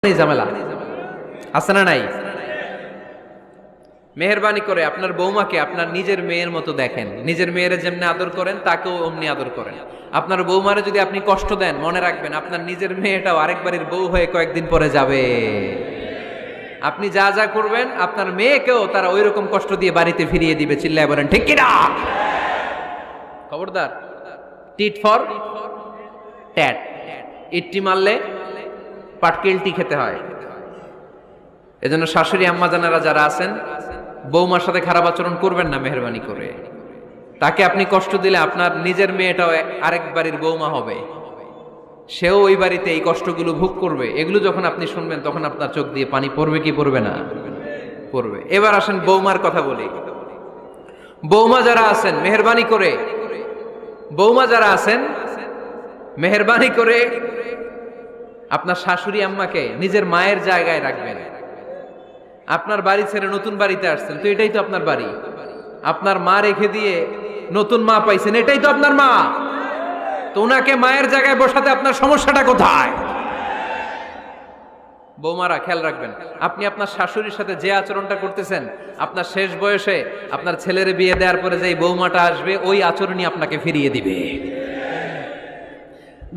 এই ঝামেলা আছে না নাই? মেহেরবানি করে আপনার বৌমাকে আপনার নিজের মেয়ের মতো দেখেন। নিজের মেয়ের যেমনি আদর করেন তাকেও অমনি আদর করেন। আপনার বৌমারে যদি আপনি কষ্ট দেন, মনে রাখবেন আপনার নিজের মেয়েটাও আরেকবারের বউ হয়ে কয়েকদিন পরে যাবে। আপনি যা যা করবেন আপনার মেয়েকেও তারা ওই রকম কষ্ট দিয়ে বাড়িতে ফিরিয়ে দিবে। চিল্লায় বলেন ঠিক কিনা? খবরদার, টিট ফর ট্যাট। ইট্টি মারলে পাটকেলটি খেতে হয়। এজন্য শাশুড়ি আম্মা জানারা যারা আছেন, বৌমার সাথে খারাপ আচরণ করবেন না মেহেরবানি করে। তাকে আপনি কষ্ট দিলে আপনার নিজের মেয়েটাও আরেক বাড়ির বৌমা হবে, সেও ওই বাড়িতে এই কষ্টগুলো ভোগ করবে। এগুলো যখন আপনি শুনবেন তখন আপনার চোখ দিয়ে পানি পড়বে কি পড়বে না? পড়বে। এবার আসেন বৌমার কথা বলি। বৌমা যারা আছেন মেহেরবানি করে, বৌমা যারা আছেন মেহেরবানি করে আপনার শাশুড়ি আম্মাকে নিজের মায়ের জায়গায় রাখবেন। আপনার বাড়ি ছেড়ে নতুন বাড়িতে আসছেন, তো এটাই তো আপনার বাড়ি। আপনার মা রেখে দিয়ে নতুন মা পাইছেন, এটাই তো আপনার মা। তো ওনাকে মায়ের জায়গায় বসাতে আপনার সমস্যাটা কোথায়? বৌমারা খেয়াল রাখবেন, আপনি আপনার শাশুড়ির সাথে যে আচরণটা করতেছেন, আপনার শেষ বয়সে আপনার ছেলের বিয়ে দেওয়ার পরে যে বৌমাটা আসবে ওই আচরণই আপনাকে ফিরিয়ে দিবে।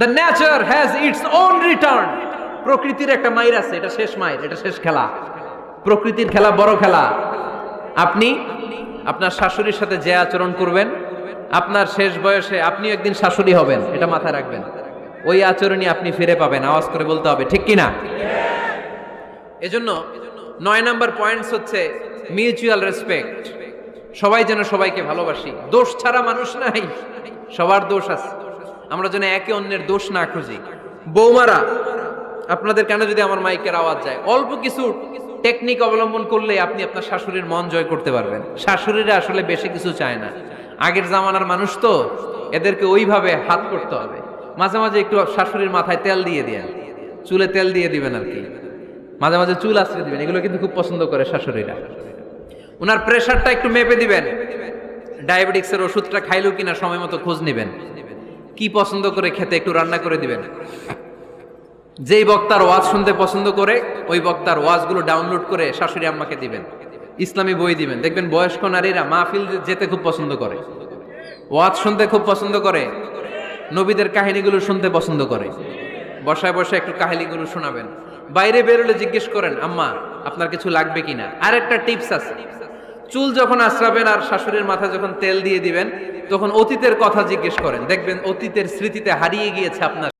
The nature has its own return. প্রকৃতির একটা মাইর আছে, এটা শেষ মাইর, এটা শেষ খেলা। প্রকৃতির খেলা বড় খেলা। আপনি আপনার শাশুড়ির সাথে যে আচরণ করবেন, আপনার শেষ বয়সে আপনি একদিন শাশুড়ি হবেন, এটা মাথায় রাখবেন। ওই আচরণই আপনি ফিরে পাবেন। আওয়াজ করে বলতে হবে ঠিক কিনা? এজন্য 9 নাম্বার পয়েন্টস হচ্ছে মিউচুয়াল রেসপেক্ট। সবাই যেন সবাইকে ভালোবাসি। দোষ ছাড়া মানুষ নাই, সবার দোষ আছে। আমরা যেন একে অন্যের দোষ না খুঁজি। বৌমারা, আপনাদের কেন যদি আমার মাইকের আওয়াজ যায়, অল্প কিছু টেকনিক অবলম্বন করলে আপনি আপনার শাশুড়ির মন জয় করতে পারবেন। শাশুড়িরা আসলে বেশি কিছু চায় না। আগের জামানার মানুষ তো, এদেরকে ওইভাবে হাত করতে হবে। মাঝে মাঝে একটু শাশুড়ির মাথায় তেল দিয়ে দেন, চুলে তেল দিয়ে দিবেন আর কি। মাঝে মাঝে চুল আশ্রে দিবেন, এগুলো কিন্তু খুব পছন্দ করে শাশুড়িরা। ওনার প্রেশারটা একটু মেপে দিবেন। ডায়াবেটিক্সের ওষুধটা খাইলো কিনা সময় মতো খোঁজ নিবেন। কি পছন্দ করে খেতে একটু রান্না করে দিবেন। যেই বক্তার ওয়াজ শুনতে পছন্দ করে ওই বক্তার ওয়াজগুলো ডাউনলোড করে শাশুড়ি আম্মাকে দিবেন। ইসলামী বই দিবেন। দেখবেন বয়স্ক নারীরা মাহফিল যেতে খুব পছন্দ করে, ওয়াজ শুনতে খুব পছন্দ করে, নবীদের কাহিনীগুলো শুনতে পছন্দ করে। বসায় বসে একটু কাহিনীগুলো শোনাবেন। বাইরে বেরোলে জিজ্ঞেস করেন, আম্মা আপনার কিছু লাগবে কিনা। আর একটা টিপস আছে, চুল যখন আশ্রাবেন আর শাশুড়ির মাথায় যখন তেল দিয়ে দিবেন, তখন অতীতের কথা জিজ্ঞেস করেন। দেখবেন অতীতের স্মৃতিতে হারিয়ে গিয়েছে আপনার